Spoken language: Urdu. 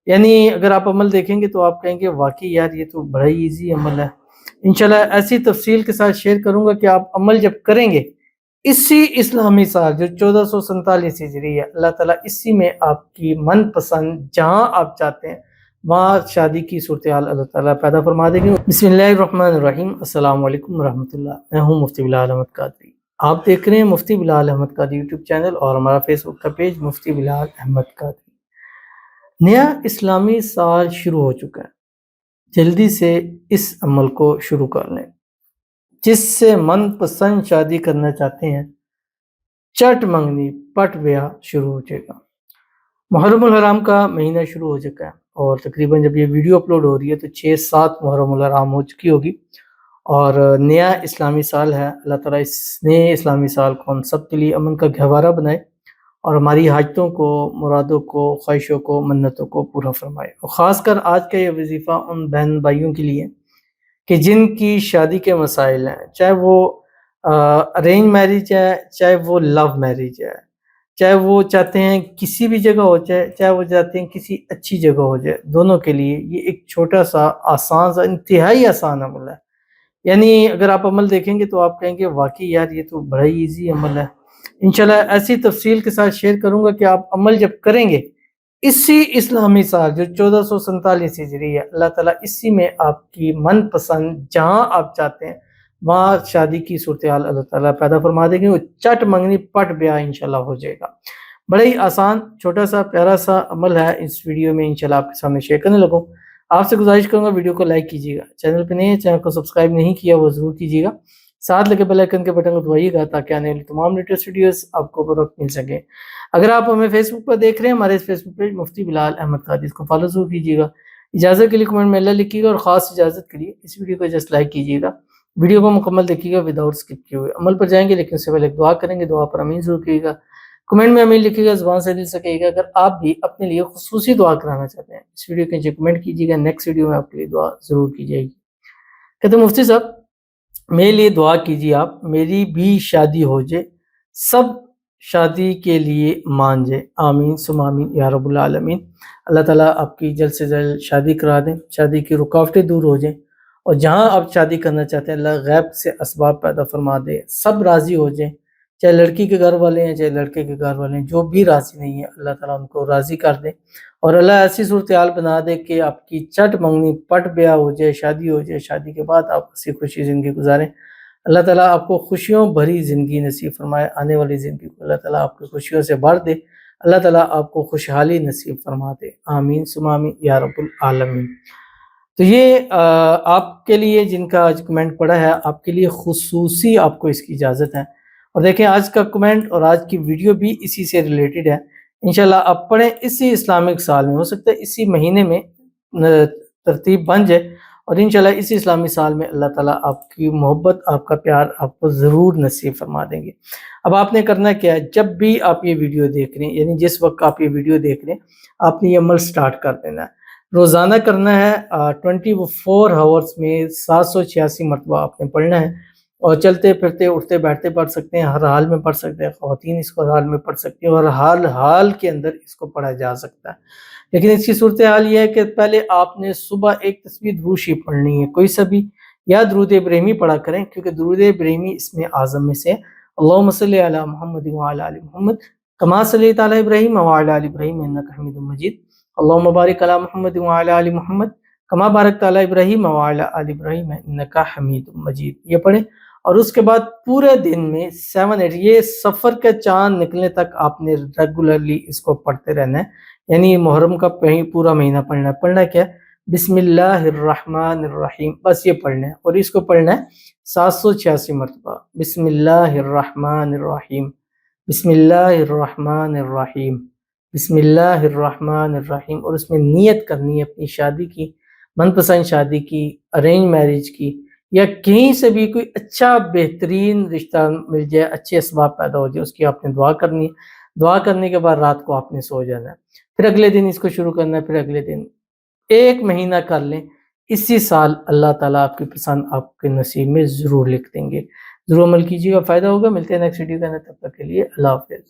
یعنی اگر آپ عمل دیکھیں گے تو آپ کہیں گے واقعی یار یہ تو بڑا ہی ایزی عمل ہے۔ انشاءاللہ ایسی تفصیل کے ساتھ شیئر کروں گا کہ آپ عمل جب کریں گے اسی اسلامی سال جو 1447 ہجری ہے، اللہ تعالیٰ اسی میں آپ کی من پسند جہاں آپ چاہتے ہیں وہاں شادی کی صورتحال اللہ تعالیٰ پیدا فرما دیں گے۔ بسم اللہ الرحمن الرحیم۔ السلام علیکم ورحمۃ اللہ، میں ہوں مفتی بلال احمد قادری۔ آپ دیکھ رہے ہیں مفتی بلال احمد قادری یوٹیوب چینل اور ہمارا فیس بک کا پیج مفتی بلال احمد قادری۔ نیا اسلامی سال شروع ہو چکا ہے، جلدی سے اس عمل کو شروع کر لیں۔ جس سے من پسند شادی کرنا چاہتے ہیں چٹ منگنی پٹ بیاہ شروع ہو جائے گا۔ محرم الحرام کا مہینہ شروع ہو چکا ہے اور تقریباً جب یہ ویڈیو اپلوڈ ہو رہی ہے تو 6-7 محرم الحرام ہو چکی ہوگی اور نیا اسلامی سال ہے۔ اللہ تعالیٰ اس نئے اسلامی سال کو ہم سب کے لیے امن کا گہوارہ بنائے اور ہماری حاجتوں کو، مرادوں کو، خواہشوں کو، منتوں کو پورا فرمائے۔ اور خاص کر آج کا یہ وظیفہ ان بہن بھائیوں کے لیے کہ جن کی شادی کے مسائل ہیں، چاہے وہ ارینج میرج ہے، چاہے وہ لو میرج ہے، چاہے وہ چاہتے ہیں کسی بھی جگہ ہو جائے، چاہے وہ چاہتے ہیں کسی اچھی جگہ ہو جائے، دونوں کے لیے یہ ایک چھوٹا سا آسان سا انتہائی آسان عمل ہے۔ یعنی اگر آپ عمل دیکھیں گے تو آپ کہیں گے واقعی یار یہ تو بڑا ہی ایزی عمل ہے۔ انشاءاللہ ایسی تفصیل کے ساتھ شیئر کروں گا کہ آپ عمل جب کریں گے اسی اسلامی سال جو 1447 ہجری ہے، اللہ تعالیٰ اسی میں آپ کی من پسند جہاں آپ چاہتے ہیں وہاں شادی کی صورتحال اللہ تعالیٰ پیدا فرما دیں گے۔ وہ چٹ منگنی پٹ بیاہ انشاءاللہ ہو جائے گا۔ بڑا ہی آسان چھوٹا سا پیارا سا عمل ہے، اس ویڈیو میں انشاءاللہ آپ کے سامنے شیئر کرنے لگوں۔ آپ سے گزارش کروں گا ویڈیو کو لائک کیجیے گا، چینل پہ نہیں ہے چینل کو سبسکرائب نہیں کیا وہ ضرور کیجیے گا، ساتھ لگے بیل آئیکن کے بٹن کو دبائیے گا تاکہ آنے والی تمام لیٹسٹ ویڈیوز آپ کو بر وقت مل سکیں۔ اگر آپ ہمیں فیس بک پر دیکھ رہے ہیں، ہمارے فیس بک پیج مفتی بلال احمد قادری، اس کو فالو ضرور کیجیے گا۔ اجازت کے لیے کمنٹ میں اللہ لکھیے گا اور خاص اجازت کے لیے اس ویڈیو کو جسٹ لائک کیجیے گا۔ ویڈیو کو مکمل دیکھیے گا وداؤٹ اسکپ کیے ہوئے۔ عمل پر جائیں گے لیکن اس سے پہلے ایک دعا کریں گے، دعا پر امین ضرور کیجیے گا۔ کمنٹ میں امین لکھیے گا، زبان سے دل سے کہیے گا۔ اگر آپ بھی اپنے لیے خصوصی دعا کرانا چاہتے ہیں اس ویڈیو کے نیچے کمنٹ کیجیے گا، نیکسٹ ویڈیو میں آپ کے لیے دعا ضرور کی جائے گی۔ کہتے ہیں مفتی صاحب میرے لیے دعا کیجیے، آپ میری بھی شادی ہو جائے، سب شادی کے لیے مان جائے، آمین ثم آمین یا رب العالمین۔ اللہ تعالیٰ آپ کی جلد سے جلد شادی کرا دیں، شادی کی رکاوٹیں دور ہو جائیں اور جہاں آپ شادی کرنا چاہتے ہیں اللہ غیب سے اسباب پیدا فرما دے، سب راضی ہو جائیں، چاہے لڑکی کے گھر والے ہیں چاہے لڑکے کے گھر والے ہیں، جو بھی راضی نہیں ہے اللہ تعالیٰ ان کو راضی کر دے اور اللہ ایسی صورتحال بنا دے کہ آپ کی چٹ منگنی پٹ بیاہ ہو جائے، شادی ہو جائے، شادی کے بعد آپ اسی خوشی زندگی گزاریں۔ اللہ تعالیٰ آپ کو خوشیوں بھری زندگی نصیب فرمائے، آنے والی زندگی کو اللہ تعالیٰ آپ کی خوشیوں سے بھر دے، اللہ تعالیٰ آپ کو خوشحالی نصیب فرما دے، آمین ثم آمین یا رب العالمین۔ تو یہ آپ کے لیے جن کا آج کمنٹ پڑا ہے آپ کے لیے خصوصی آپ کو اس کی اجازت ہے۔ اور دیکھیں آج کا کمنٹ اور آج کی ویڈیو بھی اسی سے ریلیٹڈ ہے۔ انشاءاللہ آپ پڑھیں اسی اسلامک سال میں، ہو سکتا ہے اسی مہینے میں ترتیب بن جائے اور انشاءاللہ اسی اسلامی سال میں اللہ تعالیٰ آپ کی محبت، آپ کا پیار آپ کو ضرور نصیب فرما دیں گے۔ اب آپ نے کرنا کیا ہے، جب بھی آپ یہ ویڈیو دیکھ رہے ہیں یعنی جس وقت آپ یہ ویڈیو دیکھ رہے ہیں آپ نے یہ عمل سٹارٹ کر دینا ہے۔ روزانہ کرنا ہے، 24 آورس میں 786 مرتبہ آپ نے پڑھنا ہے اور چلتے پھرتے اٹھتے بیٹھتے پڑھ سکتے ہیں، ہر حال میں پڑھ سکتے ہیں، خواتین اس کو ہر حال میں پڑھ سکتی ہیں اور ہر حال کے اندر اس کو پڑھا جا سکتا ہے۔ لیکن اس کی صورتحال یہ ہے کہ پہلے آپ نے صبح ایک تسبیح دروشی پڑھنی ہے، کوئی سا بھی، یا درود ابراہیمی پڑھا کریں کیونکہ درود ابراہیمی اسم اعظم میں سے اللہم صلی علی محمد وعلی آل محمد کما صلیت علی ابراہیم وعلی آل ابراہیم انک حمید مجید، اللہم بارک علی محمد وعلی آل محمد کما بارکت علی ابراہیم وعلی آل ابراہیم انک حمید مجید، یہ پڑھیں۔ اور اس کے بعد پورے دن میں 7-8 یہ سفر کا چاند نکلنے تک آپ نے ریگولرلی اس کو پڑھتے رہنا ہے، یعنی محرم کا پورا مہینہ پڑھنا ہے۔ پڑھنا کیا ہے، بسم اللہ الرحمن الرحیم، بس یہ پڑھنا ہے اور اس کو پڑھنا ہے 786 مرتبہ۔ بسم اللہ الرحمن الرحیم، بسم اللہ الرحمن الرحیم، بسم اللہ الرحمن الرحیم، اور اس میں نیت کرنی ہے اپنی شادی کی، من پسند شادی کی، ارینج میرج کی، یا کہیں سے بھی کوئی اچھا بہترین رشتہ مل جائے، اچھے اسباب پیدا ہو جائے، اس کی آپ نے دعا کرنی ہے۔ دعا کرنے کے بعد رات کو آپ نے سو جانا ہے، پھر اگلے دن اس کو شروع کرنا ہے، پھر اگلے دن 1 مہینہ کر لیں، اسی سال اللہ تعالیٰ آپ کی پسند آپ کے نصیب میں ضرور لکھ دیں گے۔ ضرور عمل کیجیے گا، فائدہ ہوگا۔ ملتے ہیں نیکسٹ ویڈیو کے اندر، تب تک کے لیے اللہ حافظ۔